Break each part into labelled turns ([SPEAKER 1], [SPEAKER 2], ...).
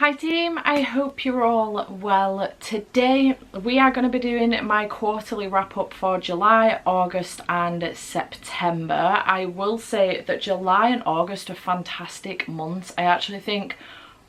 [SPEAKER 1] Hi team, I hope you're all well. Today we are going to be doing my quarterly wrap up for July, August and September. I will say that July and August are fantastic months. I actually think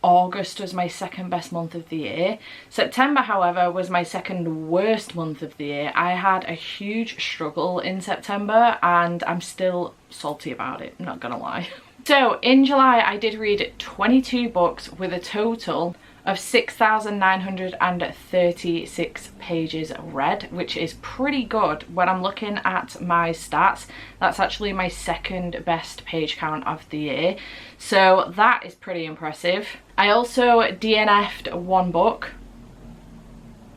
[SPEAKER 1] August was my second best month of the year. September, however, was my second worst month of the year. I had a huge struggle in September and I'm still salty about it, I'm not gonna lie. So in July I did read 22 books with a total of 6,936 pages read, which is pretty good. When I'm looking at my stats, that's actually my second best page count of the year. So that is pretty impressive. I also DNF'd one book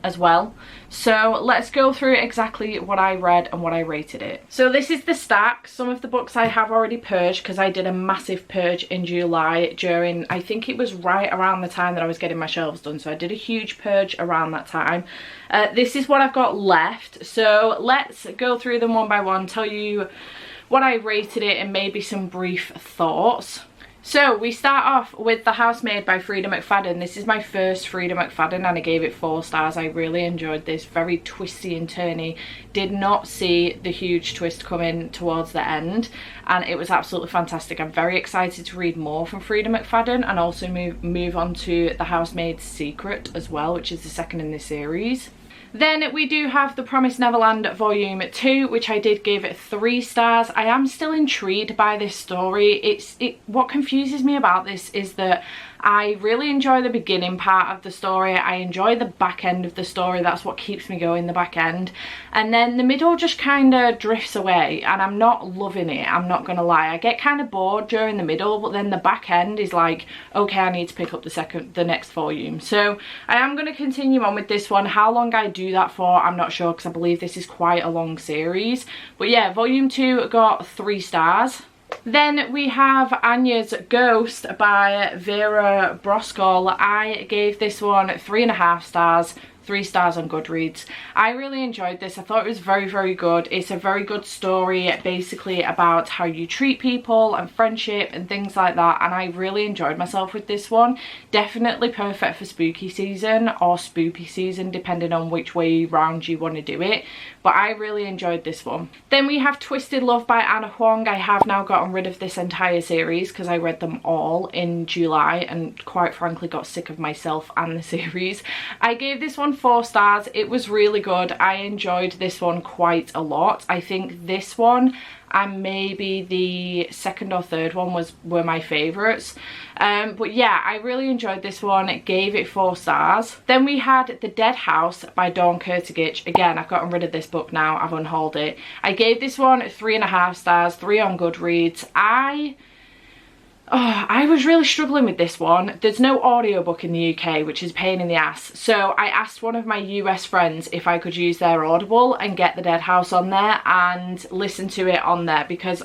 [SPEAKER 1] as well. So let's go through exactly what I read and what I rated it. So this is the stack. Some of the books I have already purged because I did a massive purge in July during, I think it was right around the time that I was getting my shelves done. So I did a huge purge around that time. This is what I've got left. So let's go through them one by one, tell you what I rated it and maybe some brief thoughts. So we start off with The Housemaid by Freida McFadden. This is my first Freida McFadden and I gave it 4 stars. I really enjoyed this, very twisty and turny. Did not see the huge twist coming towards the end and it was absolutely fantastic. I'm very excited to read more from Freida McFadden and also move on to The Housemaid's Secret as well, which is the second in this series. Then we do have The Promised Neverland Volume 2, which I did give 3 stars. I am still intrigued by this story. What confuses me about this is that I really enjoy the beginning part of the story. I enjoy the back end of the story. That's what keeps me going, the back end. And then the middle just kind of drifts away and I'm not loving it, I'm not gonna lie. I get kind of bored during the middle, but then the back end is like, okay, I need to pick up the next volume. So I am going to continue on with this one. How long I do that for, I'm not sure because I believe this is quite a long series. But yeah, volume 2 got 3 stars. Then we have Anya's Ghost by Vera Broskall. I gave this one 3.5 stars. 3 stars on Goodreads. I really enjoyed this. I thought it was very, very good. It's a very good story basically about how you treat people and friendship and things like that, and I really enjoyed myself with this one. Definitely perfect for spooky season or spoopy season depending on which way round you want to do it, but I really enjoyed this one. Then we have Twisted Love by Anna Huang. I have now gotten rid of this entire series because I read them all in July and quite frankly got sick of myself and the series. I gave this one 4 stars. It was really good. I enjoyed this one quite a lot. I think this one and maybe the second or third one were my favorites, but yeah, I really enjoyed this one. It gave it 4 stars. Then we had The Dead House by Dawn Kurtagich. Again, I've gotten rid of this book now, I've unhauled it. I gave this one 3.5 stars, 3 on Goodreads. I was really struggling with this one. There's no audiobook in the UK, which is a pain in the ass. So I asked one of my US friends if I could use their Audible and get The Dead House on there and listen to it on there because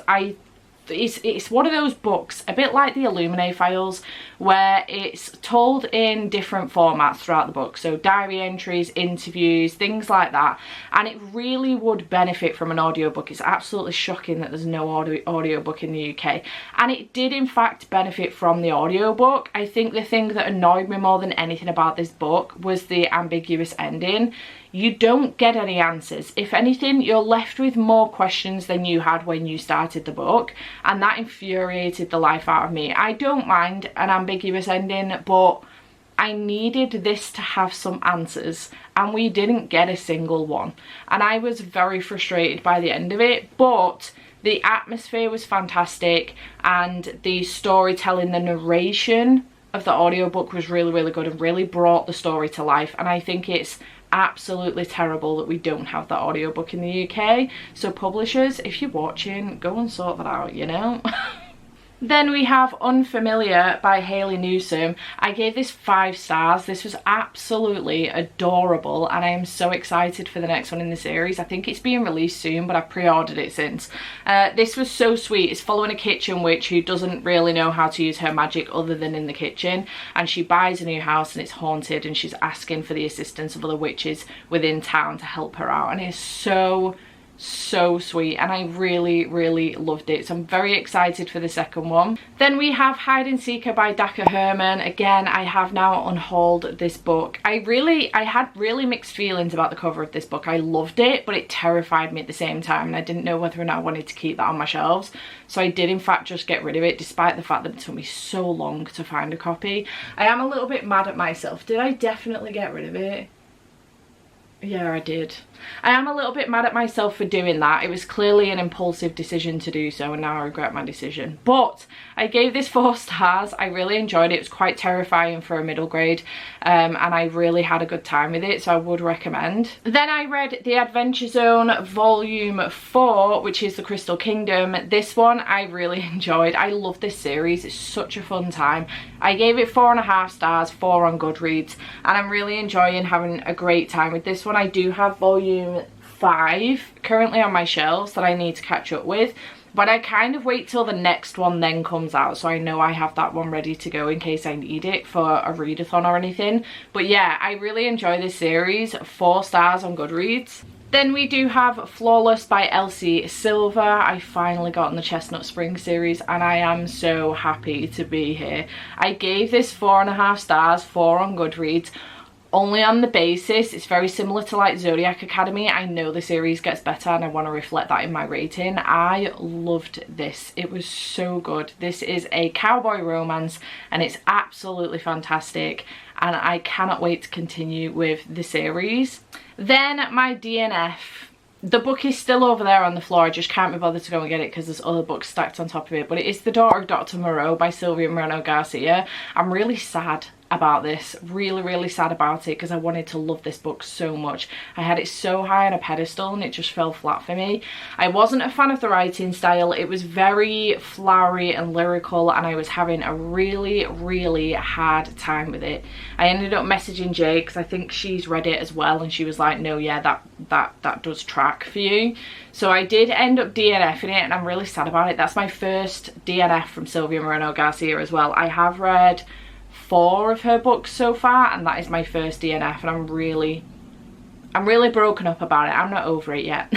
[SPEAKER 1] it's one of those books, a bit like the Illuminae files, where it's told in different formats throughout the book. So diary entries, interviews, things like that. And it really would benefit from an audiobook. It's absolutely shocking that there's no audiobook in the UK. And it did in fact benefit from the audiobook. I think the thing that annoyed me more than anything about this book was the ambiguous ending. You don't get any answers. If anything, you're left with more questions than you had when you started the book, and that infuriated the life out of me. I don't mind an ambiguous ending, but I needed this to have some answers, and we didn't get a single one. And I was very frustrated by the end of it, but the atmosphere was fantastic, and the storytelling, the narration of the audiobook was really, really good and really brought the story to life. And I think it's absolutely terrible that we don't have that audiobook in the UK. So publishers, if you're watching, go and sort that out, you know. Then we have Unfamiliar by Hayley Newsome. I gave this 5 stars. This was absolutely adorable and I am so excited for the next one in the series. I think it's being released soon, but I've pre-ordered it since. This was so sweet. It's following a kitchen witch who doesn't really know how to use her magic other than in the kitchen, and she buys a new house and it's haunted, and she's asking for the assistance of other witches within town to help her out, and it's so so sweet, and I really loved it, so I'm very excited for the second one. Then we have Hide and Seeker by Daka Herman. Again, I have now unhauled this book. I had really mixed feelings about the cover of this book. I loved it, but it terrified me at the same time, and I didn't know whether or not I wanted to keep that on my shelves, so I did in fact just get rid of it, despite the fact that it took me so long to find a copy. I am a little bit mad at myself. Did I definitely get rid of it? Yeah, I did. I am a little bit mad at myself for doing that. It was clearly an impulsive decision to do so, and now I regret my decision. But I gave this 4 stars. I really enjoyed it. It was quite terrifying for a middle grade, and I really had a good time with it, so I would recommend. Then I read The Adventure Zone Volume 4, which is The Crystal Kingdom. This one I really enjoyed. I love this series. It's such a fun time. I gave it 4.5 stars, 4 on Goodreads, and I'm really enjoying having a great time with this one. I do have Volume 5 currently on my shelves that I need to catch up with, but I kind of wait till the next one then comes out, so I know I have that one ready to go in case I need it for a readathon or anything. But yeah, I really enjoy this series. 4 stars on Goodreads. Then we do have Flawless by Elsie Silver. I finally got on the Chestnut Spring series, and I am so happy to be here. I gave this 4.5 stars, 4 on Goodreads, only on the basis it's very similar to like Zodiac Academy. I know the series gets better, and I want to reflect that in my rating. I loved this. It was so good. This is a cowboy romance, and it's absolutely fantastic, and I cannot wait to continue with the series. Then my DNF. The book is still over there on the floor. I just can't be bothered to go and get it because there's other books stacked on top of it. But it is The Daughter of Dr. Moreau by Sylvia Moreno Garcia. I'm really sad about this, really sad about it, because I wanted to love this book so much. I had it so high on a pedestal and it just fell flat for me. I wasn't a fan of the writing style. It was very flowery and lyrical, and I was having a really hard time with it. I ended up messaging Jay because I think she's read it as well, and she was like, no, yeah, that does track for you. So I did end up DNFing it, and I'm really sad about it. That's my first DNF from Sylvia Moreno Garcia as well. I have read 4 of her books so far, and that is my first DNF, and I'm really broken up about it. I'm not over it yet.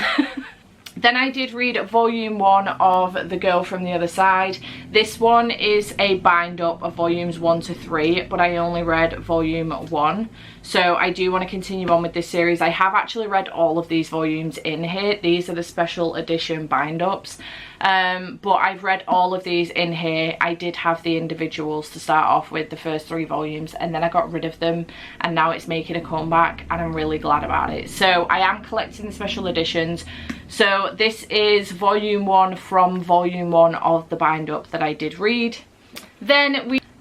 [SPEAKER 1] Then I did read Volume 1 of The Girl from the Other Side. This one is a bind up of volumes 1 to 3, but I only read Volume 1. So I do want to continue on with this series. I have actually read all of these volumes in here. These are the special edition bind ups. But I've read all of these in here. I did have the individuals to start off with, the first 3 volumes, and then I got rid of them, and now it's making a comeback, and I'm really glad about it. So I am collecting the special editions. So this is Volume 1 from Volume 1 of the bind up that I did read.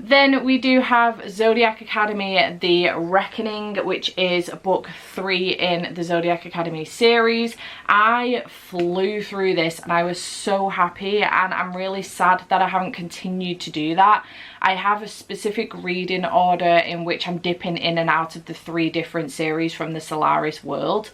[SPEAKER 1] Then we do have Zodiac Academy The Reckoning, which is book 3 in the Zodiac Academy series. I flew through this and I was so happy, and I'm really sad that I haven't continued to do that. I have a specific reading order in which I'm dipping in and out of the 3 different series from the Solaris world,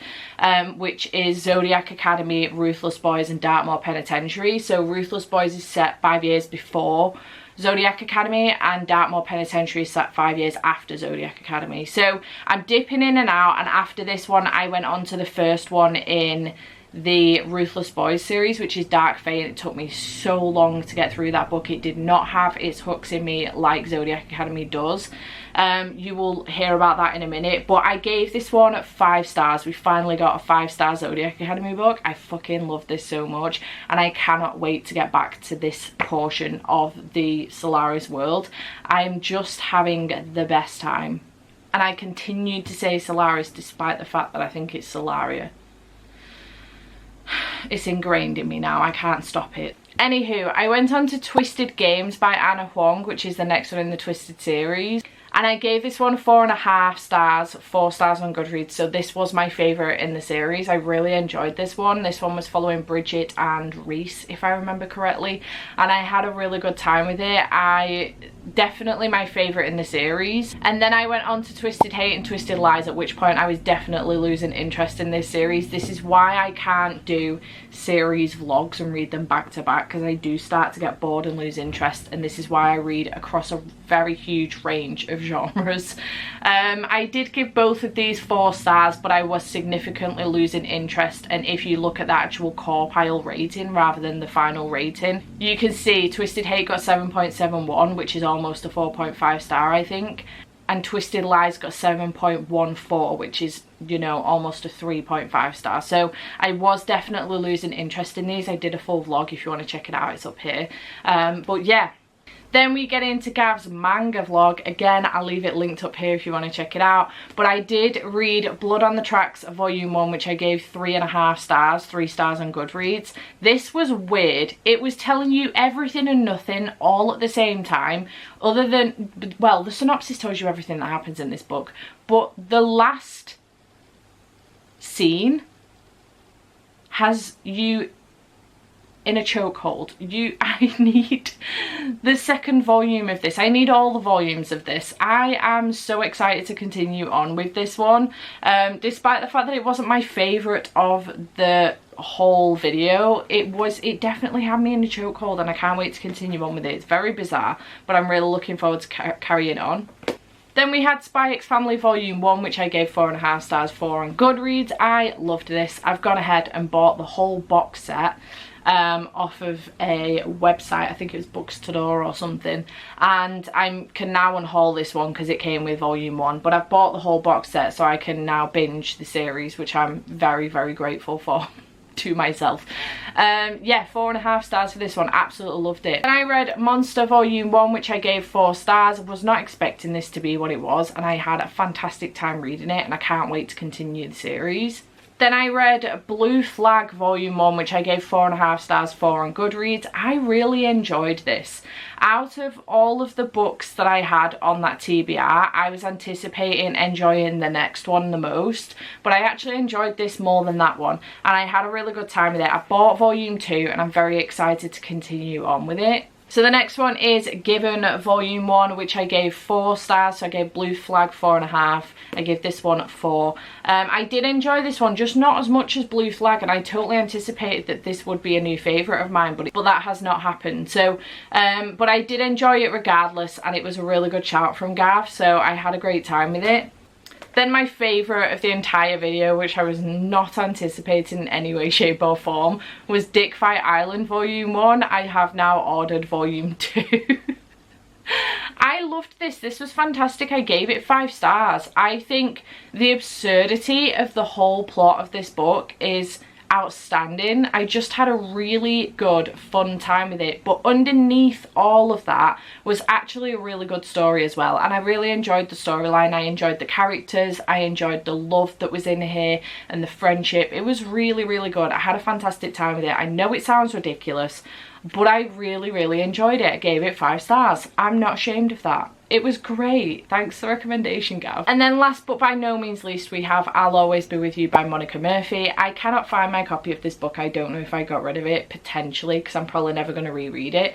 [SPEAKER 1] which is Zodiac Academy, Ruthless Boys, and Dartmoor Penitentiary. So Ruthless Boys is set 5 years before Zodiac Academy, and Dartmoor Penitentiary is set 5 years after Zodiac Academy. So I'm dipping in and out, and after this one I went on to the first one in the Ruthless Boys series, which is Dark Fate. It took me so long to get through that book. It did not have its hooks in me like Zodiac Academy does. You will hear about that in a minute, but I gave this one 5 stars. We finally got a 5-star Zodiac Academy book. I fucking love this so much, and I cannot wait to get back to this portion of the Solaris world. I'm just having the best time, and I continue to say Solaris despite the fact that I think it's Solaria. It's ingrained in me now. I can't stop it. Anywho, I went on to Twisted Games by Anna Huang, which is the next one in the Twisted series, and I gave this one 4.5 stars, 4 stars on Goodreads. So this was my favourite in the series. I really enjoyed this one. This one was following Bridget and Reese, if I remember correctly, and I had a really good time with it. definitely my favourite in the series. And then I went on to Twisted Hate and Twisted Lies, at which point I was definitely losing interest in this series. This is why I can't do series vlogs and read them back to back, because I do start to get bored and lose interest, and this is why I read across a very huge range of genres. I did give both of these 4 stars, but I was significantly losing interest, and if you look at the actual core pile rating rather than the final rating, you can see Twisted Hate got 7.71, which is almost a 4.5 star, I think, and Twisted Lies got 7.14, which is, you know, almost a 3.5 star. So I was definitely losing interest in these. I did a full vlog, if you want to check it out, it's up here. But yeah. Then we get into Gav's manga vlog. Again, I'll leave it linked up here if you want to check it out. But I did read Blood on the Tracks Volume 1, which I gave 3.5 stars, 3 stars on Goodreads. This was weird. It was telling you everything and nothing all at the same time, other than, well, the synopsis tells you everything that happens in this book, but the last scene has you in a chokehold. I need the second volume of this. I need all the volumes of this. I am so excited to continue on with this one, despite the fact that it wasn't my favourite of the whole video. It definitely had me in a chokehold, and I can't wait to continue on with it. It's very bizarre, but I'm really looking forward to carrying on. Then we had Spy X Family Volume 1, which I gave 4.5 stars for on Goodreads. I loved this. I've gone ahead and bought the whole box set off of a website, I think it was Books to Door or something, and I can now unhaul this one because it came with Volume 1, but I've bought the whole box set so I can now binge the series, which I'm very, very grateful for to myself. Yeah, 4.5 stars for this one. Absolutely loved it. And I read Monster Volume 1, which I gave 4 stars. I was not expecting this to be what it was, and I had a fantastic time reading it, and I can't wait to continue the series. Then I read Blue Flag Volume 1, which I gave 4.5 stars for on Goodreads. I really enjoyed this. Out of all of the books that I had on that TBR, I was anticipating enjoying the next one the most, but I actually enjoyed this more than that one, and I had a really good time with it. I bought Volume 2, and I'm very excited to continue on with it. So the next one is Given Volume 1, which I gave 4 stars. So I gave Blue Flag 4.5. I gave this one 4. I did enjoy this one, just not as much as Blue Flag, and I totally anticipated that this would be a new favourite of mine, but that has not happened. So, but I did enjoy it regardless, and it was a really good shout from Gav, so I had a great time with it. Then my favourite of the entire video, which I was not anticipating in any way, shape or form, was Dick Fight Island Volume 1. I have now ordered Volume 2. I loved this. This was fantastic. I gave it 5 stars. I think the absurdity of the whole plot of this book is outstanding. I just had a really good fun time with it, but underneath all of that was actually a really good story as well, and I really enjoyed the storyline. I enjoyed the characters, I enjoyed the love that was in here and the friendship. It was really, really good. I had a fantastic time with it. I know it sounds ridiculous, but I really, really enjoyed it. I gave it 5 stars. I'm not ashamed of that. It was great. Thanks for the recommendation, Gav. And then last but by no means least, we have I'll Always Be With You by Monica Murphy. I cannot find my copy of this book. I don't know if I got rid of it, potentially, because I'm probably never going to reread it.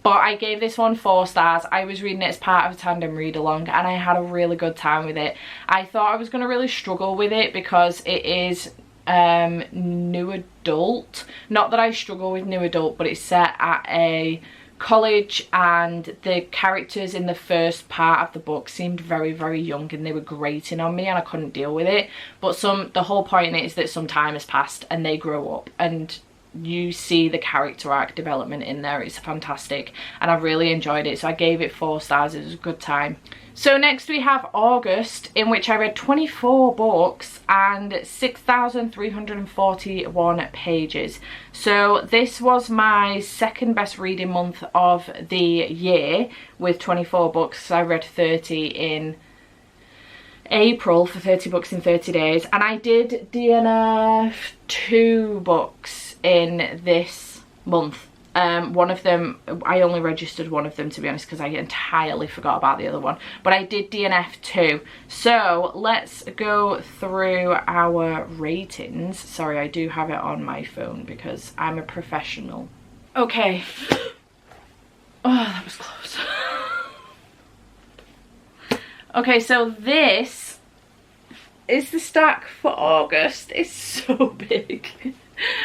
[SPEAKER 1] But I gave this one 4 stars. I was reading it as part of a tandem read along, and I had a really good time with it. I thought I was going to really struggle with it because it is new adult. Not that I struggle with new adult, but it's set at a college, and the characters in the first part of the book seemed very, very young, and they were grating on me, and I couldn't deal with it. But the whole point in it is that some time has passed and they grow up, and you see the character arc development in there. It's fantastic, and I really enjoyed it, so I gave it 4 stars. It was a good time. So next we have August, in which I read 24 books and 6,341 pages. So this was my second best reading month of the year with 24 books. I read 30 in April for 30 books in 30 days, and I did DNF 2 books in this month. One of them, I only registered one of them, to be honest, because I entirely forgot about the other one, but I did DNF 2. So let's go through our ratings. Sorry, I do have it on my phone because I'm a professional. Okay. Oh, that was close. Okay, so this is the stack for August. It's so big.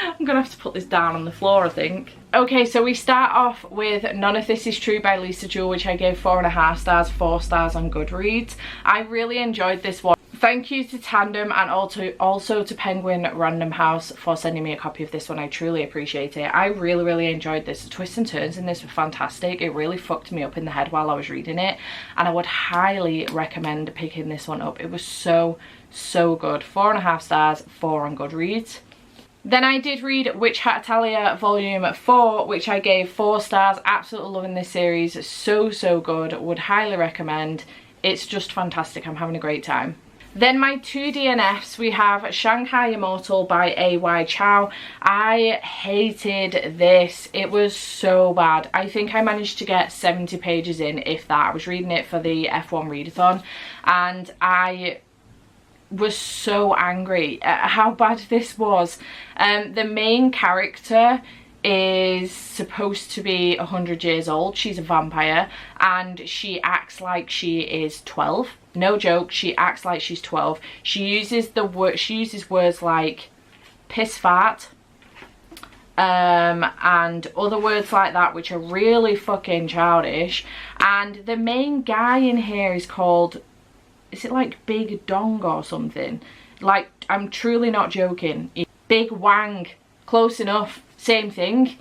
[SPEAKER 1] I'm gonna have to put this down on the floor, I think. Okay, so we start off with None of This Is True by Lisa Jewell, which I gave 4.5 stars, 4 stars on Goodreads. I really enjoyed this one. Thank you to Tandem and also to Penguin Random House for sending me a copy of this one. I truly appreciate it. I really enjoyed this. The twists and turns in this were fantastic. It really fucked me up in the head while I was reading it, and I would highly recommend picking this one up. It was so good. 4.5 stars, 4 on Goodreads. Then I did read Witch Hat Italia Volume 4, which I gave 4 stars. Absolutely loving this series. So good. Would highly recommend. It's just fantastic. I'm having a great time. Then my 2 DNFs, we have Shanghai Immortal by A.Y. Chow. I hated this. It was so bad. I think I managed to get 70 pages in, if that. I was reading it for the F1 readathon, and I was so angry at how bad this was. The main character is supposed to be 100 years old. She's a vampire and she acts like she is 12. No joke, she acts like she's 12. She uses words like piss fart and other words like that, which are really fucking childish. And the main guy in here is called, is it like Big Dong or something? Like, I'm truly not joking. Big Wang, close enough, same thing.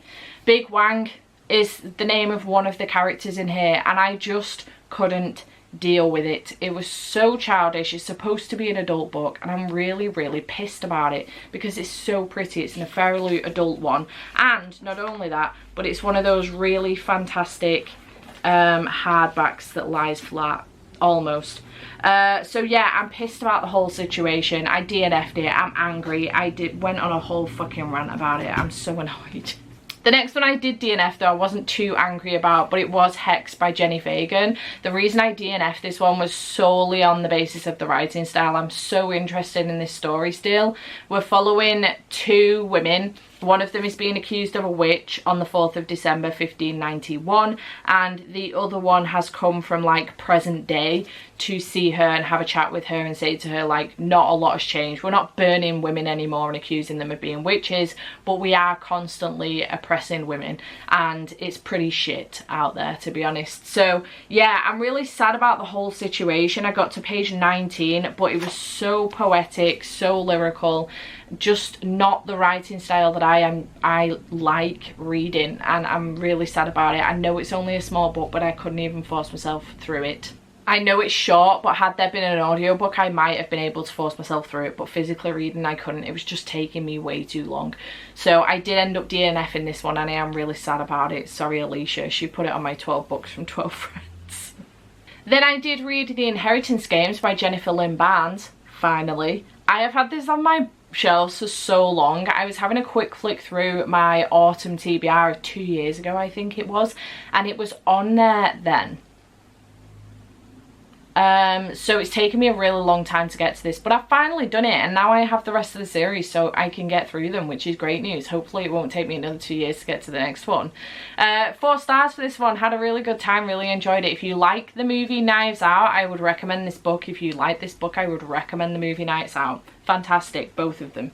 [SPEAKER 1] Big Wang is the name of one of the characters in here, and I just couldn't deal with it. It was so childish. It's supposed to be an adult book, and I'm really pissed about it because it's so pretty. It's a fairly adult one, and not only that, but it's one of those really fantastic hardbacks that lies flat, almost. So yeah, I'm pissed about the whole situation. I DNF'd it. I'm angry. Went on a whole fucking rant about it. I'm so annoyed. The next one I did DNF, though, I wasn't too angry about, but it was Hex by Jenny Fagan. The reason I DNF'd this one was solely on the basis of the writing style. I'm so interested in this story still. We're following 2 women. One of them is being accused of a witch on the 4th of December 1591, and the other one has come from like present day to see her and have a chat with her and say to her, like, not a lot has changed. We're not burning women anymore and accusing them of being witches, but we are constantly oppressing women, and it's pretty shit out there, to be honest. So yeah, I'm really sad about the whole situation. I got to page 19, but it was so poetic, so lyrical, just not the writing style that I like reading, and I'm really sad about it. I know it's only a small book, but I couldn't even force myself through it. I know it's short, but had there been an audiobook, I might have been able to force myself through it, but physically reading, I couldn't. It was just taking me way too long. So I did end up DNFing this one, and I am really sad about it. Sorry, Alicia. She put it on my 12 books from 12 friends. Then I did read The Inheritance Games by Jennifer Lynn Barnes, finally. I have had this on my shelves for so long. I was having a quick flick through my autumn TBR 2 years ago, I think it was, and it was on there then. So it's taken me a really long time to get to this, but I've finally done it, and now I have the rest of the series so I can get through them, which is great news. Hopefully it won't take me another 2 years to get to the next one. 4 stars for this one. Had a really good time, really enjoyed it. If you like the movie Knives Out, I would recommend this book. If you like this book, I would recommend the movie Knives Out. Fantastic, both of them.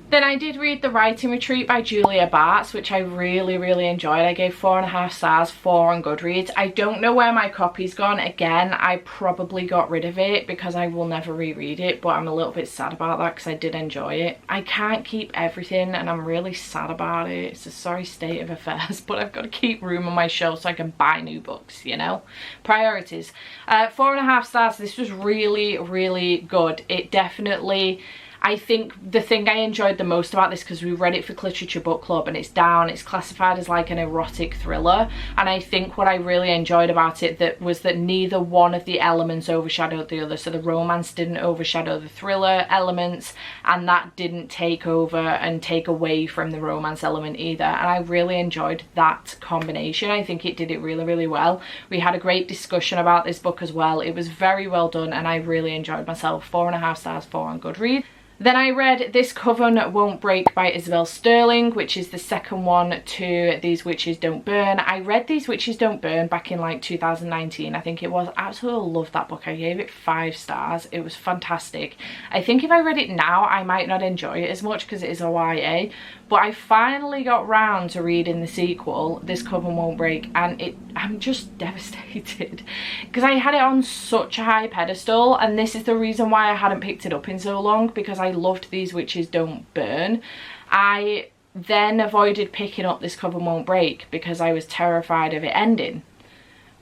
[SPEAKER 1] Then I did read The Writing Retreat by Julia Bartz, which I really enjoyed. I gave 4.5 stars, 4 on Goodreads. I don't know where my copy's gone. Again, I probably got rid of it because I will never reread it, but I'm a little bit sad about that because I did enjoy it. I can't keep everything, and I'm really sad about it. It's a sorry state of affairs, but I've got to keep room on my shelf so I can buy new books, you know? Priorities. 4.5 stars. This was really good. It definitely... I think the thing I enjoyed the most about this, because we read it for Literature Book Club, and it's classified as like an erotic thriller, and I think what I really enjoyed about it was that neither one of the elements overshadowed the other. So the romance didn't overshadow the thriller elements, and that didn't take over and take away from the romance element either, and I really enjoyed that combination. I think it did it really well. We had a great discussion about this book as well. It was very well done, and I really enjoyed myself. 4.5 stars, 4 on Goodreads. Then I read This Coven Won't Break by Isabel Sterling, which is the second one to These Witches Don't Burn. I read These Witches Don't Burn back in like 2019, I think it was. I absolutely loved that book. I gave it 5 stars. It was fantastic. I think if I read it now, I might not enjoy it as much because it is a YA. But I finally got round to reading the sequel, This Coven Won't Break, and I'm just devastated because I had it on such a high pedestal, and this is the reason why I hadn't picked it up in so long, because I loved These Witches Don't Burn. I then avoided picking up This Coven Won't Break because I was terrified of it ending.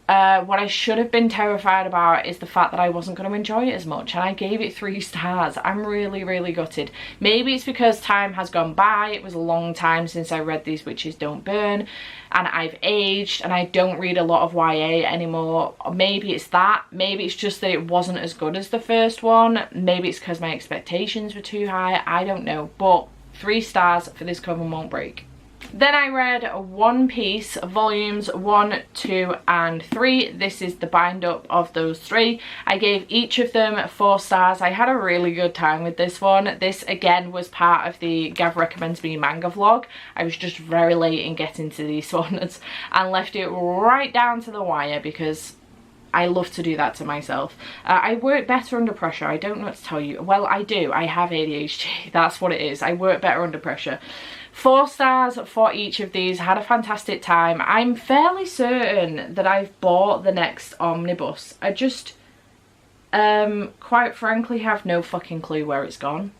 [SPEAKER 1] What I should have been terrified about is the fact that I wasn't going to enjoy it as much, and I gave it 3 stars. I'm really gutted. Maybe it's because time has gone by. It was a long time since I read These Witches Don't Burn, and I've aged and I don't read a lot of YA anymore. Maybe it's that. Maybe it's just that it wasn't as good as the first one. Maybe it's because my expectations were too high. I don't know, but 3 stars for This Coven Won't Break. Then I read One Piece volumes 1, 2 and 3. This is the bind up of those 3. I gave each of them 4 stars. I had a really good time with this one. This again was part of the Gav Recommends Me manga vlog. I was just very late in getting to these ones and left it right down to the wire because I love to do that to myself. I work better under pressure. I don't know what to tell you. Well, I do. I have ADHD. That's what it is. I work better under pressure. 4 stars for each of these. Had a fantastic time. I'm fairly certain that I've bought the next omnibus. I just, quite frankly, have no fucking clue where it's gone.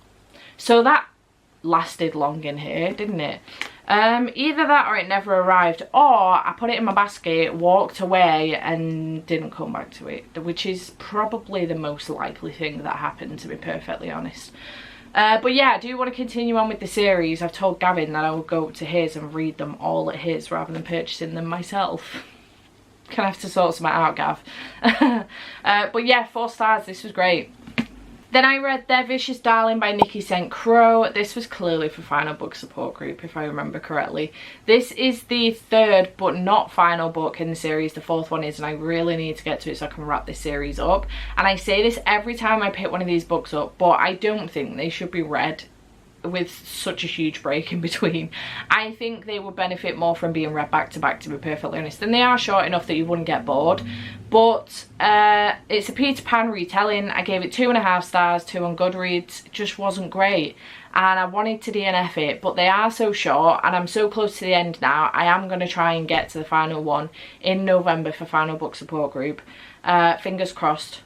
[SPEAKER 1] So that lasted long in here, didn't it? Either that or it never arrived, or I put it in my basket, walked away and didn't come back to it, which is probably the most likely thing that happened, to be perfectly honest. But yeah, I do want to continue on with the series. I've told Gavin that I will go up to his and read them all at his rather than purchasing them myself. Gonna have to sort some out, Gav. But yeah, 4 stars. This was great. Then I read Their Vicious Darling by Nikki St. Crow. This was clearly for Final Book Support Group, if I remember correctly. This is the 3rd but not final book in the series. The 4th one is, and I really need to get to it so I can wrap this series up. And I say this every time I pick one of these books up, but I don't think they should be read with such a huge break in between. I think they would benefit more from being read back to back, to be perfectly honest, and they are short enough that you wouldn't get bored. But it's a Peter Pan retelling. I gave it 2.5 stars, 2 on Goodreads. It just wasn't great, and I wanted to DNF it, but they are so short and I'm so close to the end now. I am going to try and get to the final one in November for Final Book Support Group. Fingers crossed.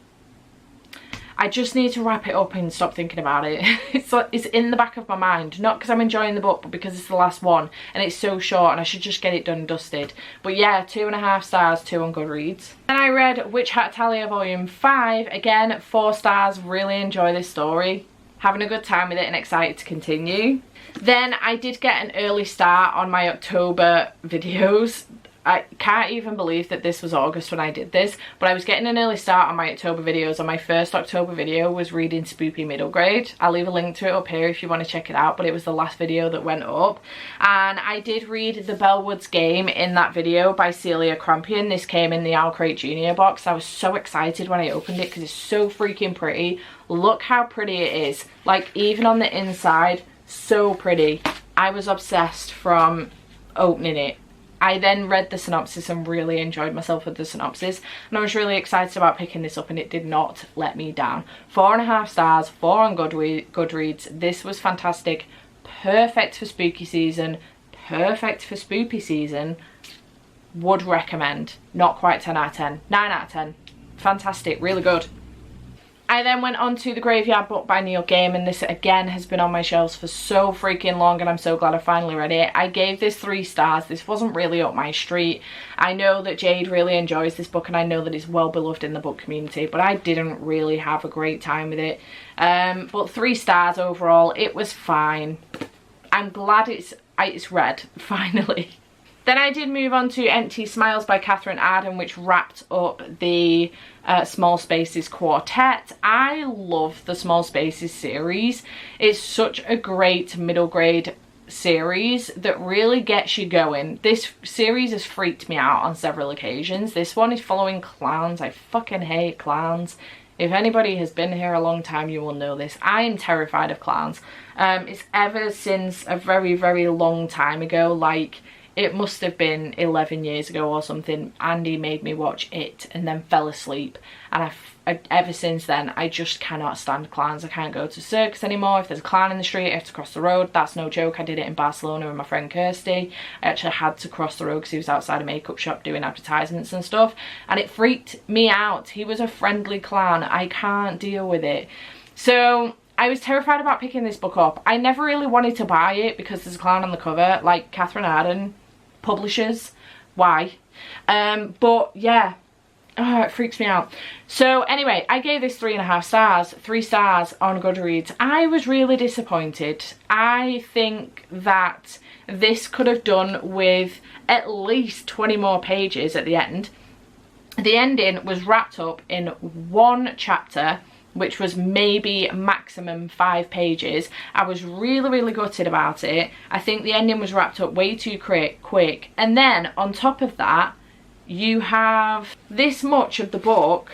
[SPEAKER 1] I just need to wrap it up and stop thinking about it. It's in the back of my mind, not because I'm enjoying the book, but because it's the last one and it's so short and I should just get it done and dusted. But yeah, 2.5 stars, 2 on Goodreads. Then I read Witch Hat Talia Volume 5. Again, 4 stars, really enjoy this story. Having a good time with it and excited to continue. Then I did get an early start on my October videos. I can't even believe that this was August when I did this, but I was getting an early start on my October videos, and my first October video was reading Spoopy Middle Grade. I'll leave a link to it up here if you want to check it out, but it was the last video that went up. And I did read The Bellwoods Game in that video by Celia Crampion. This came in the Owl Crate Junior box. I was so excited when I opened it because it's so freaking pretty. Look how pretty it is. Like, even on the inside, so pretty. I was obsessed from opening it. I then read the synopsis and really enjoyed myself with the synopsis, and I was really excited about picking this up, and it did not let me down. 4.5 stars, 4 on Goodreads. This was fantastic. Perfect for spooky season. Perfect for spoopy season. Would recommend. Not quite 10 out of 10. 9 out of 10. Fantastic. Really good. I then went on to The Graveyard Book by Neil Gaiman. This again has been on my shelves for so freaking long, and I'm so glad I finally read it. I gave this 3 stars. This wasn't really up my street. I know that Jade really enjoys this book, and I know that it's well beloved in the book community, but I didn't really have a great time with it. But 3 stars overall. It was fine. I'm glad it's read, finally. Then I did move on to Empty Smiles by Catherine Arden, which wrapped up the Small Spaces quartet. I love the Small Spaces series. It's such a great middle grade series that really gets you going. This series has freaked me out on several occasions. This one is following clowns. I fucking hate clowns. If anybody has been here a long time, you will know this. I am terrified of clowns. It's ever since a very, very long time ago, like it must have been 11 years ago or something, Andy made me watch it and then fell asleep. And ever since then, I just cannot stand clowns. I can't go to circus anymore. If there's a clown in the street, I have to cross the road. That's no joke. I did it in Barcelona with my friend Kirsty. I actually had to cross the road because he was outside a makeup shop doing advertisements and stuff. And it freaked me out. He was a friendly clown. I can't deal with it. So I was terrified about picking this book up. I never really wanted to buy it because there's a clown on the cover, like Catherine Arden publishers. Why? But yeah, it freaks me out. So anyway, I gave this 3.5 stars, 3 stars on Goodreads. I was really disappointed. I think that this could have done with at least 20 more pages at the end. The ending was wrapped up in 1 chapter, which was maybe maximum 5 pages. I was really, really gutted about it. I think the ending was wrapped up way too quick. And then on top of that, you have this much of the book.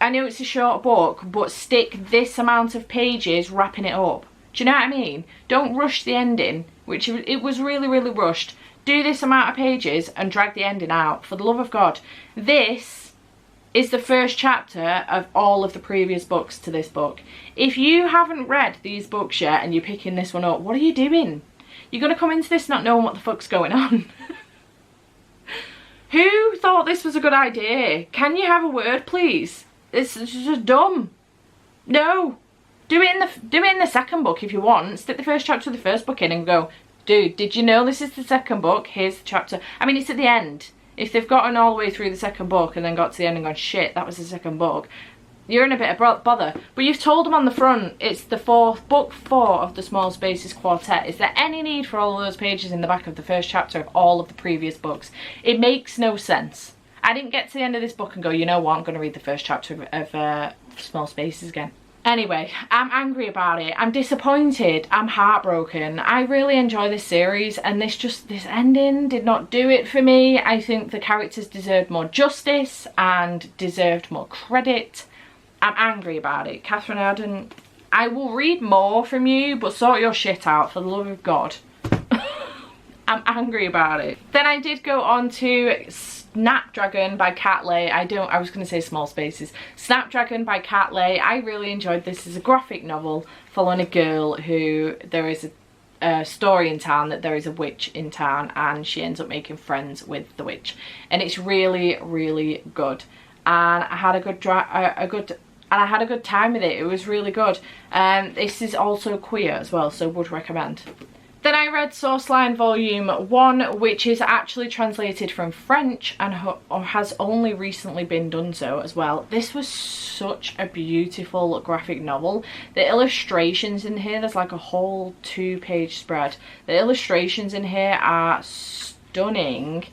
[SPEAKER 1] I know it's a short book, but stick this amount of pages wrapping it up. Do you know what I mean? Don't rush the ending, which it was really, really rushed. Do this amount of pages and drag the ending out, for the love of God. This is the first chapter of all of the previous books to this book. If you haven't read these books yet and you're picking this one up, what are you doing? You're going to come into this not knowing what the fuck's going on. Who thought this was a good idea? Can you have a word, please? This is just dumb. No. Do it in the second book if you want. Stick the first chapter of the first book in and go, dude, did you know this is the second book? Here's the chapter. I mean, it's at the end. If they've gotten all the way through the second book and then got to the end and gone, shit, that was the second book, you're in a bit of bother. But you've told them on the front, it's the book 4 of the Small Spaces Quartet. Is there any need for all of those pages in the back of the first chapter of all of the previous books? It makes no sense. I didn't get to the end of this book and go, you know what, I'm going to read the first chapter of Small Spaces again. Anyway, I'm angry about it. I'm disappointed. I'm heartbroken. I really enjoy this series, and this ending did not do it for me. I think the characters deserved more justice and deserved more credit. I'm angry about it. Catherine Arden, I will read more from you, but sort your shit out, for the love of God. I'm angry about it. Then I did go on to Snapdragon by Catley. I was going to say Small Spaces. Snapdragon by Catley. I really enjoyed this. It's a graphic novel following a girl who, there is a story in town that there is a witch in town, and she ends up making friends with the witch. And it's really, really good. And I had a good time with it. It was really good. This is also queer as well, so would recommend. Then I read Sourceline Volume 1, which is actually translated from French and has only recently been done so as well. This was such a beautiful graphic novel. The illustrations in here, there's like a whole 2-page spread. The illustrations in here are stunning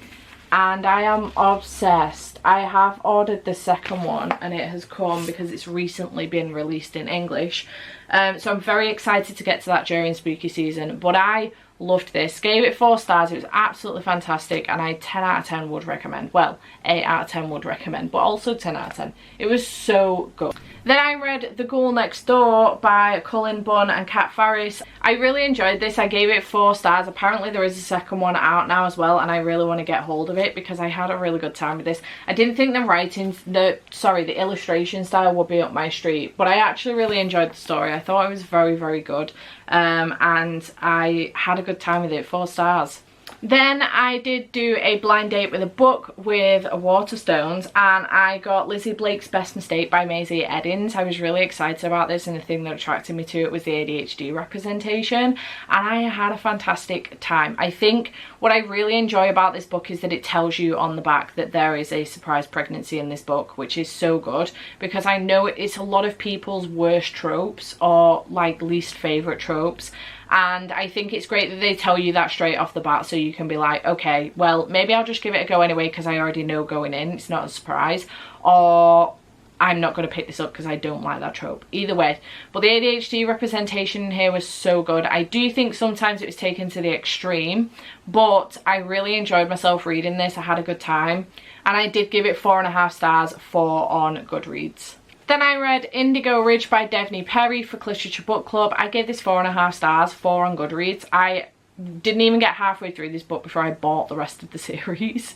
[SPEAKER 1] and I am obsessed. I have ordered the second one and it has come because it's recently been released in English. So I'm very excited to get to that during spooky season, but I loved this. Gave it 4 stars. It was absolutely fantastic and I 10 out of 10 would recommend. Well, 8 out of 10 would recommend, but also 10 out of 10. It was so good. Then I read The Girl Next Door by Cullen Bunn and Kat Farris. I really enjoyed this. I gave it 4 stars. Apparently there is a second one out now as well, and I really want to get hold of it because I had a really good time with this. I didn't think the illustration style would be up my street, but I actually really enjoyed the story. I thought it was very, very good, and I had a good time with it. 4 stars. Then I did do a blind date with a book with Waterstones, and I got Lizzie Blake's Best Mistake by Maisie Eddins. I was really excited about this, and the thing that attracted me to it was the ADHD representation, and I had a fantastic time. I think what I really enjoy about this book is that it tells you on the back that there is a surprise pregnancy in this book, which is so good because I know it's a lot of people's worst tropes or like least favourite tropes. And I think it's great that they tell you that straight off the bat, so you can be like, okay, well, maybe I'll just give it a go anyway because I already know going in, it's not a surprise, or I'm not going to pick this up because I don't like that trope. Either way, but the ADHD representation in here was so good. I do think sometimes it was taken to the extreme, but I really enjoyed myself reading this. I had a good time, and I did give it 4.5 stars, 4 on Goodreads. Then I read Indigo Ridge by Devney Perry for Literature Book Club. I gave this 4.5 stars, 4 on Goodreads. I didn't even get halfway through this book before I bought the rest of the series,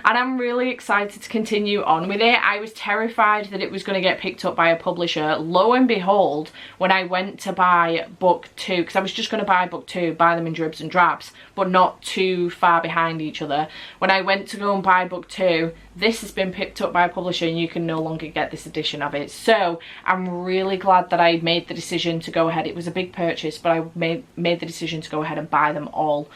[SPEAKER 1] and I'm really excited to continue on with it. I was terrified that it was going to get picked up by a publisher. Lo and behold, when I went to buy book 2, because I was just going to buy book 2, buy them in dribs and drabs, but not too far behind each other. When I went to go and buy book 2, this has been picked up by a publisher and you can no longer get this edition of it. So I'm really glad that I made the decision to go ahead. It was a big purchase, but I made the decision to go ahead and buy them all.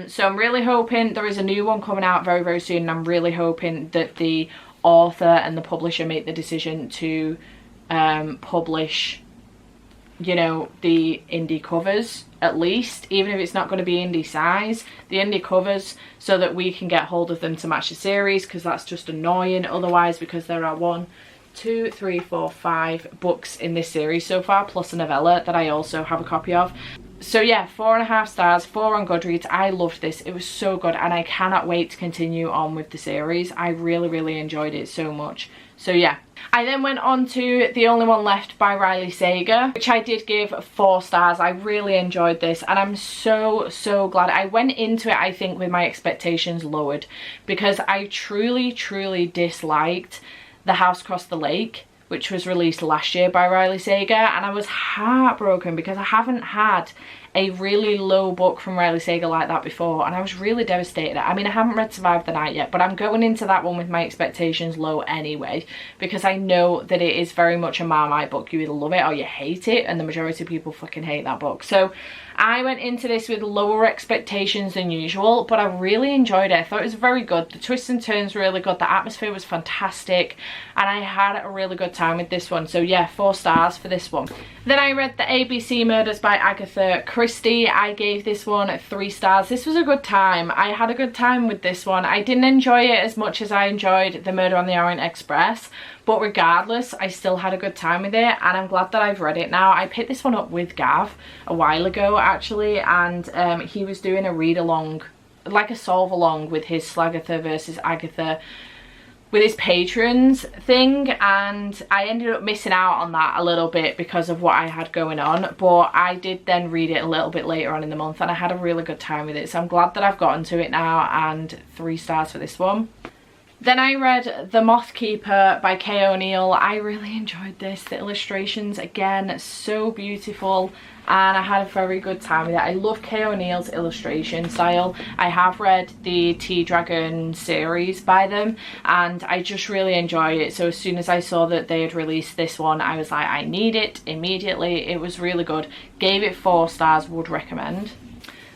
[SPEAKER 1] So I'm really hoping there is a new one coming out very, very soon. And I'm really hoping that the author and the publisher make the decision to publish, you know, the indie covers, at least, even if it's not going to be indie size, the indie covers, so that we can get hold of them to match the series, because that's just annoying otherwise, because there are 1, 2, 3, 4, 5 books in this series so far, plus a novella that I also have a copy of. So yeah, 4.5 stars, 4 on Goodreads. I loved this. It was so good, and I cannot wait to continue on with the series. I really, really enjoyed it so much. So yeah. I then went on to The Only One Left by Riley Sager, which I did give 4 stars. I really enjoyed this, and I'm so, so glad. I went into it, I think, with my expectations lowered, because I truly, truly disliked The House Across the Lake, which was released last year by Riley Sager, and I was heartbroken because I haven't had a really low book from Riley Sager like that before, and I was really devastated. I mean, I haven't read Survive the Night yet, but I'm going into that one with my expectations low anyway, because I know that it is very much a Marmite book. You either love it or you hate it, and the majority of people fucking hate that book. So I went into this with lower expectations than usual, but I really enjoyed it. I thought it was very good. The twists and turns were really good. The atmosphere was fantastic, and I had a really good time with this one. So yeah, 4 stars for this one. Then I read The ABC Murders by Agatha Christie. I gave this one 3 stars. This was a good time. I had a good time with this one. I didn't enjoy it as much as I enjoyed The Murder on the Orient Express, but regardless, I still had a good time with it, and I'm glad that I've read it now. I picked this one up with Gav a while ago, actually, and he was doing a read-along, like a solve-along with his Slagatha versus Agatha, with his patrons thing, and I ended up missing out on that a little bit because of what I had going on, but I did then read it a little bit later on in the month, and I had a really good time with it. So I'm glad that I've gotten to it now, and 3 stars for this one. Then I read The Moth Keeper by Kay O'Neill. I really enjoyed this. The illustrations, again, so beautiful, and I had a very good time with it. I love Kay O'Neill's illustration style. I have read the Tea Dragon series by them, and I just really enjoy it. So as soon as I saw that they had released this one, I was like, I need it immediately. It was really good. Gave it 4 stars, would recommend.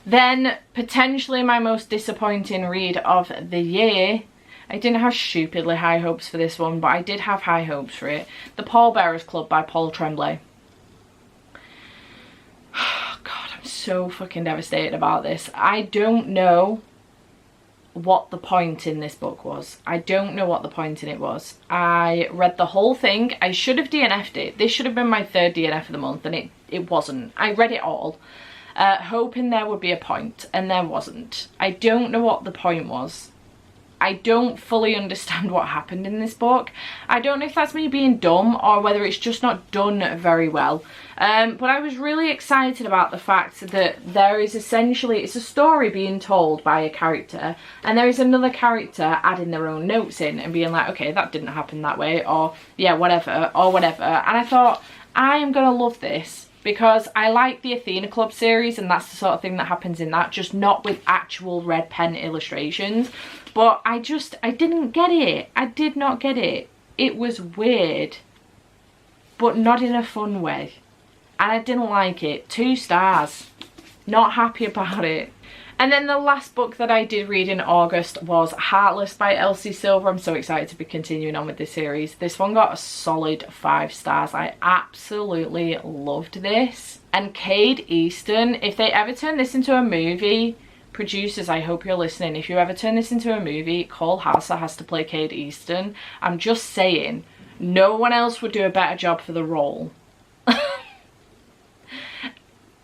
[SPEAKER 1] Then, potentially my most disappointing read of the year, I didn't have stupidly high hopes for this one, but I did have high hopes for it. The Pallbearers Club by Paul Tremblay. God, I'm so fucking devastated about this. I don't know what the point in this book was. I don't know what the point in it was. I read the whole thing. I should have DNF'd it. This should have been my 3rd DNF of the month, and it wasn't. I read it all, hoping there would be a point, and there wasn't. I don't know what the point was. I don't fully understand what happened in this book. I don't know if that's me being dumb or whether it's just not done very well. But I was really excited about the fact that there is essentially, it's a story being told by a character, and there is another character adding their own notes in and being like, okay, that didn't happen that way, or yeah, whatever, or whatever. And I thought, I am gonna love this, because I like the Athena Club series, and that's the sort of thing that happens in that, just not with actual red pen illustrations. But I didn't get it. I did not get it. It was weird, but not in a fun way. And I didn't like it. 2 stars. Not happy about it. And then the last book that I did read in August was Heartless by Elsie Silver. I'm so excited to be continuing on with this series. This one got a solid 5 stars. I absolutely loved this. And Cade Easton, if they ever turn this into a movie, producers, I hope you're listening, if you ever turn this into a movie, Cole Hauser has to play Cade Easton. I'm just saying, no one else would do a better job for the role.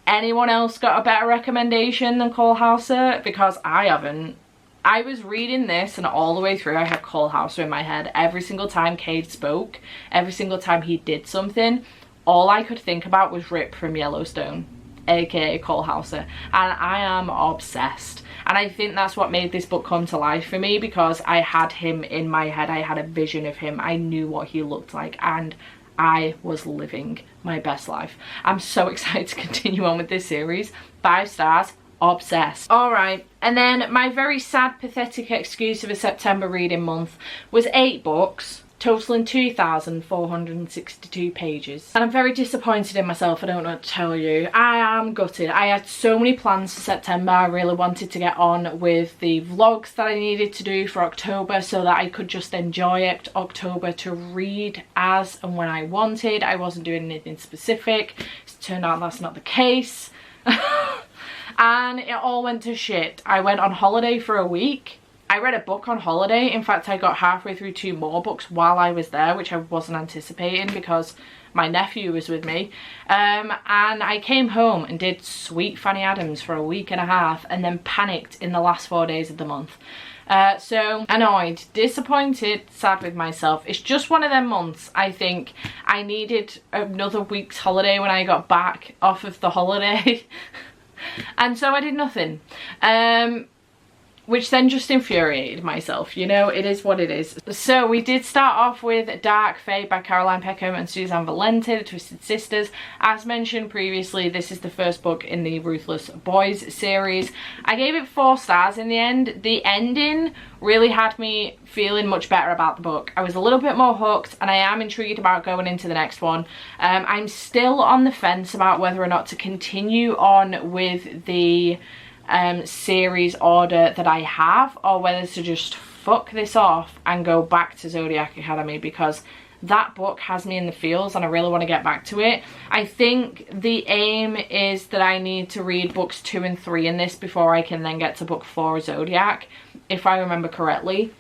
[SPEAKER 1] Anyone else got a better recommendation than Cole Hauser? Because I haven't. I was reading this and all the way through I had Cole Hauser in my head. Every single time Cade spoke, every single time he did something, all I could think about was Rip from Yellowstone, aka Cole Hauser, and I am obsessed. And I think that's what made this book come to life for me, because I had him in my head. I had a vision of him. I knew what he looked like, and I was living my best life. I'm so excited to continue on with this series. 5 stars, obsessed. All right, and then my very sad, pathetic excuse of a September reading month was 8 books, totaling 2,462 pages. And I'm very disappointed in myself, I don't know what to tell you. I am gutted. I had so many plans for September. I really wanted to get on with the vlogs that I needed to do for October so that I could just enjoy October to read as and when I wanted. I wasn't doing anything specific. It turned out that's not the case. And it all went to shit. I went on holiday for a week. I read a book on holiday. In fact, I got halfway through 2 more books while I was there, which I wasn't anticipating because my nephew was with me. And I came home and did Sweet Fanny Adams for a week and a half and then panicked in the last 4 days of the month. So annoyed, disappointed, sad with myself. It's just one of them months. I think I needed another week's holiday when I got back off of the holiday. And so I did nothing. Which then just infuriated myself, you know, it is what it is. So we did start off with Dark Fate by Caroline Peckham and Suzanne Valente, the Twisted Sisters. As mentioned previously, this is the first book in the Ruthless Boys series. I gave it 4 stars in the end. The ending really had me feeling much better about the book. I was a little bit more hooked and I am intrigued about going into the next one. I'm still on the fence about whether or not to continue on with the series order that I have, or whether to just fuck this off and go back to Zodiac Academy, because that book has me in the feels and I really want to get back to it. I think the aim is that I need to read books 2 and 3 in this before I can then get to book 4 Zodiac, if I remember correctly.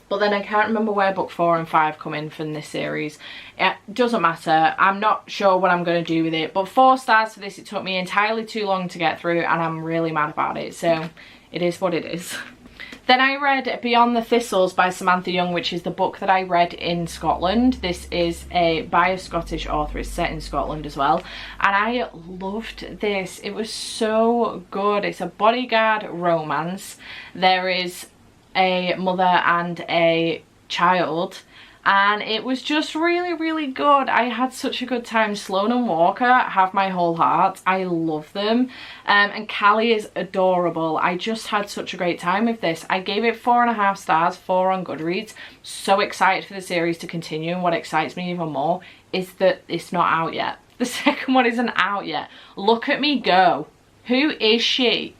[SPEAKER 1] But then I can't remember where book 4 and 5 come in from this series. It doesn't matter. I'm not sure what I'm going to do with it. But 4 stars for this. It took me entirely too long to get through and I'm really mad about it. So it is what it is. Then I read Beyond the Thistles by Samantha Young, which is the book that I read in Scotland. This is by a Scottish author. It's set in Scotland as well. And I loved this. It was so good. It's a bodyguard romance. There is a mother and a child, and it was just really, really good. I had such a good time. Sloane and Walker have my whole heart. I love them. And Callie is adorable. I just had such a great time with this. I gave it 4.5 stars, 4 on Goodreads. So excited for the series to continue, and what excites me even more is that it's not out yet. The second one isn't out yet. Look at me go. Who is she?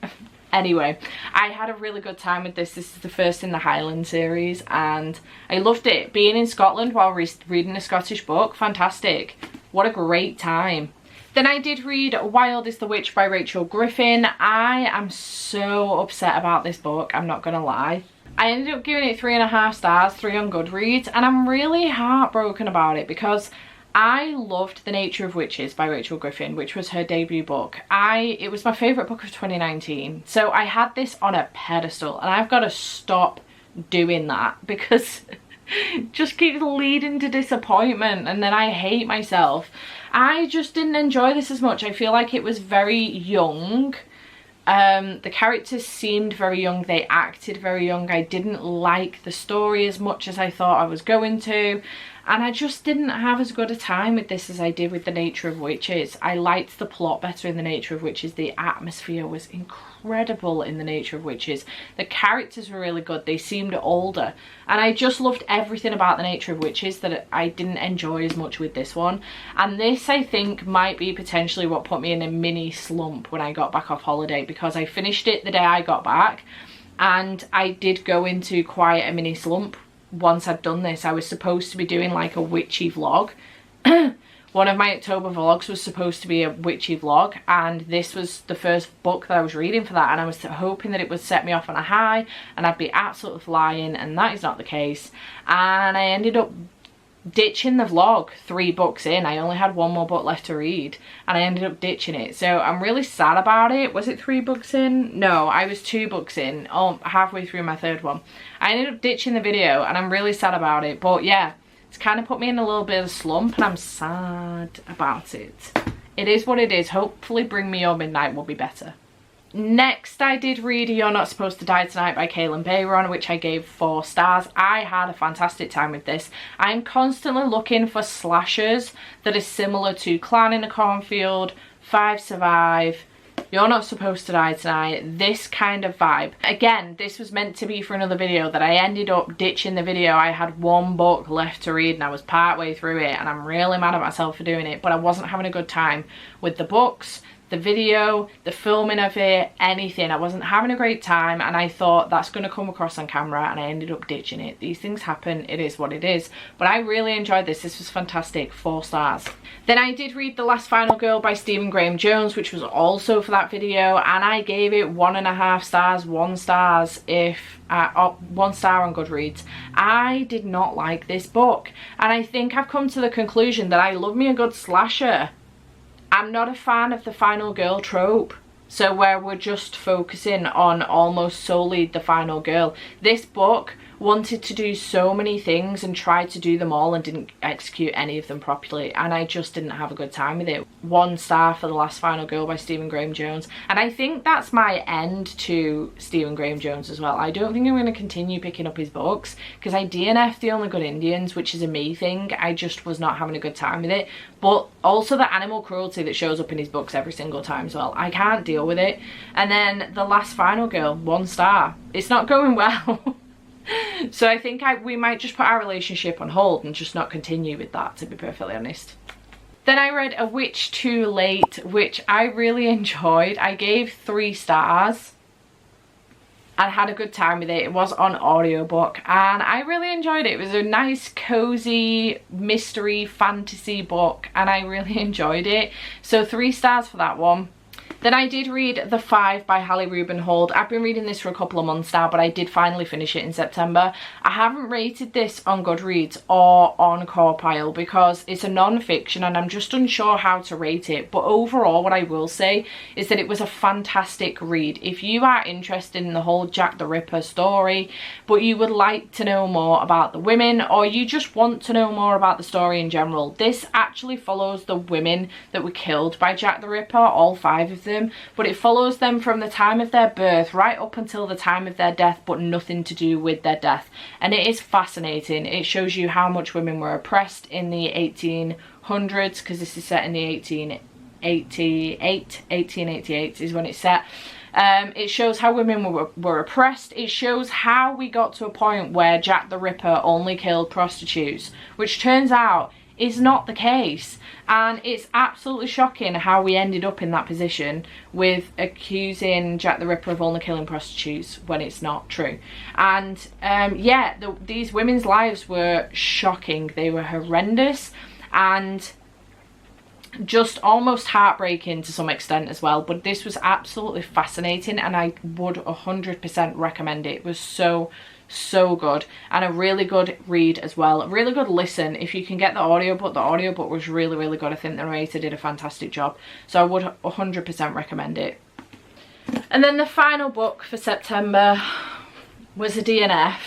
[SPEAKER 1] Anyway, I had a really good time with this. This is the first in the Highland series and I loved it. Being in Scotland while reading a Scottish book, fantastic. What a great time. Then I did read Wild is the Witch by Rachel Griffin. I am so upset about this book, I'm not gonna lie. I ended up giving it 3.5 stars, 3 on Goodreads, and I'm really heartbroken about it because I loved The Nature of Witches by Rachel Griffin, which was her debut book. It was my favourite book of 2019. So I had this on a pedestal and I've got to stop doing that because it just keeps leading to disappointment and then I hate myself. I just didn't enjoy this as much. I feel like it was very young. The characters seemed very young, they acted very young. I didn't like the story as much as I thought I was going to, and I just didn't have as good a time with this as I did with The Nature of Witches. I liked the plot better in The Nature of Witches. The atmosphere was incredible in The Nature of Witches. The characters were really good, they seemed older, and I just loved everything about The Nature of Witches that I didn't enjoy as much with this one. And this, I think, might be potentially what put me in a mini slump when I got back off holiday, because I finished it the day I got back and I did go into quite a mini slump once I'd done this. I was supposed to be doing like a witchy vlog. One of my October vlogs was supposed to be a witchy vlog, and this was the first book that I was reading for that, and I was hoping that it would set me off on a high and I'd be absolutely flying, and that is not the case. And I ended up ditching the vlog 3 books in. I only had 1 more book left to read and I ended up ditching it. So I'm really sad about it. Was it 3 books in? No, I was 2 books in, halfway through my 3rd one. I ended up ditching the video and I'm really sad about it. But yeah, it's kind of put me in a little bit of a slump and I'm sad about it. It is what it is. Hopefully Bring Me Your Midnight will be better. Next, I did read You're Not Supposed to Die Tonight by Kaylin Bayron, which I gave 4 stars. I had a fantastic time with this. I'm constantly looking for slashers that are similar to Clan in a Cornfield, 5 Survive, You're Not Supposed to Die Tonight, this kind of vibe. Again, this was meant to be for another video that I ended up ditching the video. I had 1 book left to read and I was part way through it and I'm really mad at myself for doing it, but I wasn't having a good time with the books, the video, the filming of it, anything. I wasn't having a great time and I thought that's going to come across on camera and I ended up ditching it. These things happen, it is what it is. But I really enjoyed this. This was fantastic. 4 stars. Then I did read The Last Final Girl by Stephen Graham Jones, which was also for that video, and I gave it 1.5 stars, 1 star if 1 star on Goodreads. I did not like this book and I think I've come to the conclusion that I love me a good slasher. I'm not a fan of the final girl trope, so where we're just focusing on almost solely the final girl. This book wanted to do so many things and tried to do them all and didn't execute any of them properly, and I just didn't have a good time with it. 1 star for The Last Final Girl by Stephen Graham Jones, and I think that's my end to Stephen Graham Jones as well. I don't think I'm going to continue picking up his books because I DNF'd The Only Good Indians, which is a me thing. I just was not having a good time with it, but also the animal cruelty that shows up in his books every single time as well. I can't deal with it. And then The Last Final Girl, 1 star. It's not going well. So I think we might just put our relationship on hold and just not continue with that, to be perfectly honest. Then I read A Witch Too Late, which I really enjoyed. I gave 3 stars and had a good time with it. It was on audiobook and I really enjoyed it. It was a nice cozy mystery fantasy book and I really enjoyed it. So 3 stars for that one. Then I did read The Five by Hallie Rubenhold. I've been reading this for a couple of months now, but I did finally finish it in September. I haven't rated this on Goodreads or on Corpile because it's a non-fiction and I'm just unsure how to rate it. But overall, what I will say is that it was a fantastic read. If you are interested in the whole Jack the Ripper story, but you would like to know more about the women, or you just want to know more about the story in general, this actually follows the women that were killed by Jack the Ripper, all 5 of them. But it follows them from the time of their birth right up until the time of their death, but nothing to do with their death. And it is fascinating. It shows you how much women were oppressed in the 1800s, because this is set in the 1888 is when it's set. It shows how women were oppressed. It shows how we got to a point where Jack the Ripper only killed prostitutes, which turns out is not the case. And it's absolutely shocking how we ended up in that position with accusing Jack the Ripper of only killing prostitutes when it's not true. And yeah, these women's lives were shocking. They were horrendous and just almost heartbreaking to some extent as well. But this was absolutely fascinating and I would 100% recommend it. It was so good and a really good read as well, a really good listen. If you can get the audiobook was really good. I think the narrator did a fantastic job, so I would 100% recommend it. And then the final book for September was a DNF.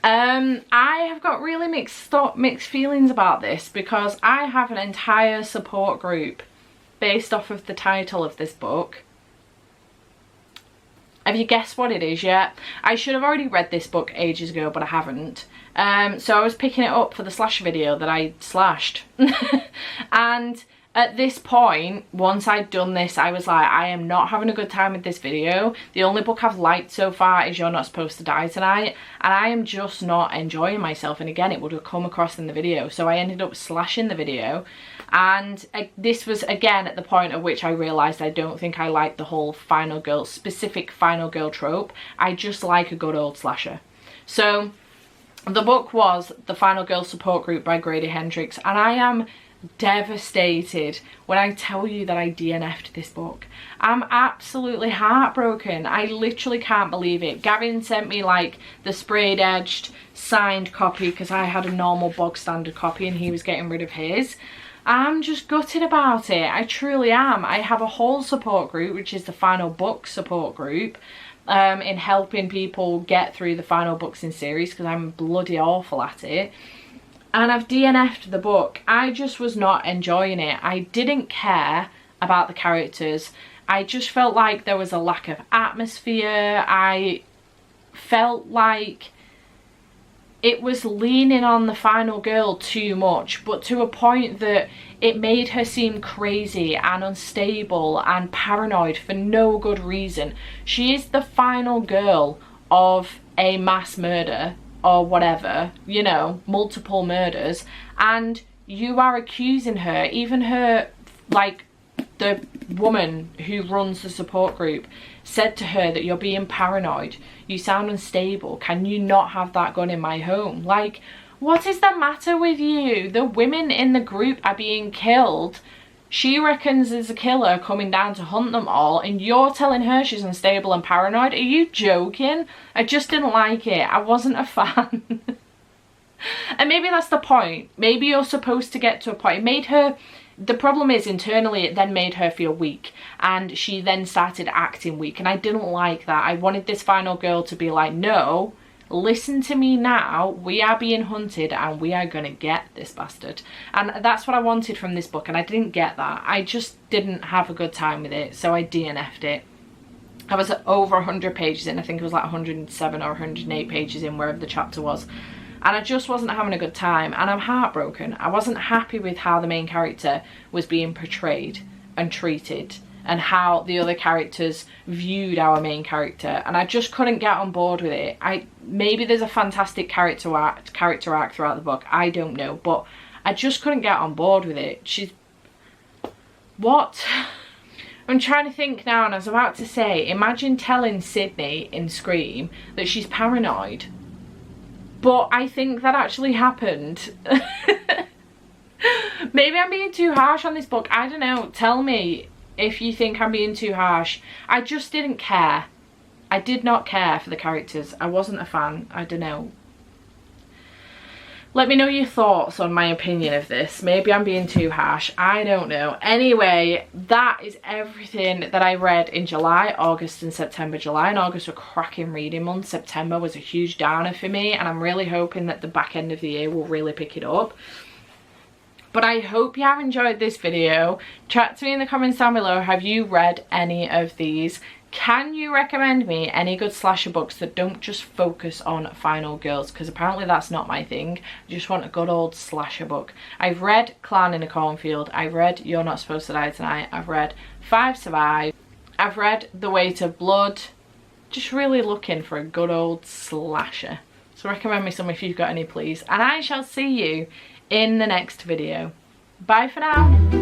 [SPEAKER 1] I have got really mixed feelings about this because I have an entire support group based off of the title of this book. Have you guessed what it is yet? I should have already read this book ages ago, but I haven't. So I was picking it up for the slash video that I slashed. And at this point, once I'd done this, I was like, I am not having a good time with this video. The only book I've liked so far is You're Not Supposed to Die Tonight, and I am just not enjoying myself. And again, it would have come across in the video, so I ended up slashing the video. And this was again at the point at which I realised I don't think I like the whole specific final girl trope. I just like a good old slasher. So the book was The Final Girl Support Group by Grady Hendrix, and I am devastated when I tell you that I DNF'd this book. I'm absolutely heartbroken. I literally can't believe it. Gavin sent me like the sprayed edged signed copy because I had a normal bog standard copy and he was getting rid of his. I'm just gutted about it. I truly am. I have a whole support group, which is the final book support group, in helping people get through the final books in series because I'm bloody awful at it. And I've DNF'd the book. I just was not enjoying it. I didn't care about the characters. I just felt like there was a lack of atmosphere. I felt like it was leaning on the final girl too much, but to a point that it made her seem crazy and unstable and paranoid for no good reason. She is the final girl of a mass murder or whatever, you know, multiple murders, and you are accusing her, even her, like, the woman who runs the support group said to her that you're being paranoid, you sound unstable, can you not have that gun in my home? Like, what is the matter with you? The women in the group are being killed. She reckons there's a killer coming down to hunt them all, and you're telling her she's unstable and paranoid? Are you joking? I just didn't like it. I wasn't a fan. And maybe that's the point. Maybe you're supposed to get to a point. It made her... The problem is, internally, it then made her feel weak, and she then started acting weak, and I didn't like that. I wanted this final girl to be like, no, listen to me now, we are being hunted and we are gonna get this bastard. And that's what I wanted from this book, and I didn't get that. I just didn't have a good time with it, so I DNF'd it. I was over 100 pages in. I think it was like 107 or 108 pages in, wherever the chapter was. And I just wasn't having a good time, and I'm heartbroken. I wasn't happy with how the main character was being portrayed and treated, and how the other characters viewed our main character, and I just couldn't get on board with it. Maybe there's a fantastic character arc throughout the book, I don't know, but I just couldn't get on board with it. What? I'm trying to think now, and I was about to say, imagine telling Sydney in Scream that she's paranoid. But I think that actually happened. Maybe I'm being too harsh on this book. I don't know. Tell me if you think I'm being too harsh. I just didn't care. I did not care for the characters. I wasn't a fan. I don't know. Let me know your thoughts on my opinion of this. Maybe I'm being too harsh. I don't know. Anyway, that is everything that I read in July, August and September. July and August were cracking reading months. September was a huge downer for me, and I'm really hoping that the back end of the year will really pick it up. But I hope you have enjoyed this video. Chat to me in the comments down below. Have you read any of these? Can you recommend me any good slasher books that don't just focus on final girls? Because apparently that's not my thing. I just want a good old slasher book. I've read Clan in a Cornfield. I've read You're Not Supposed to Die Tonight. I've read 5 Survive. I've read The Weight of Blood. Just really looking for a good old slasher. So recommend me some if you've got any, please. And I shall see you in the next video. Bye for now.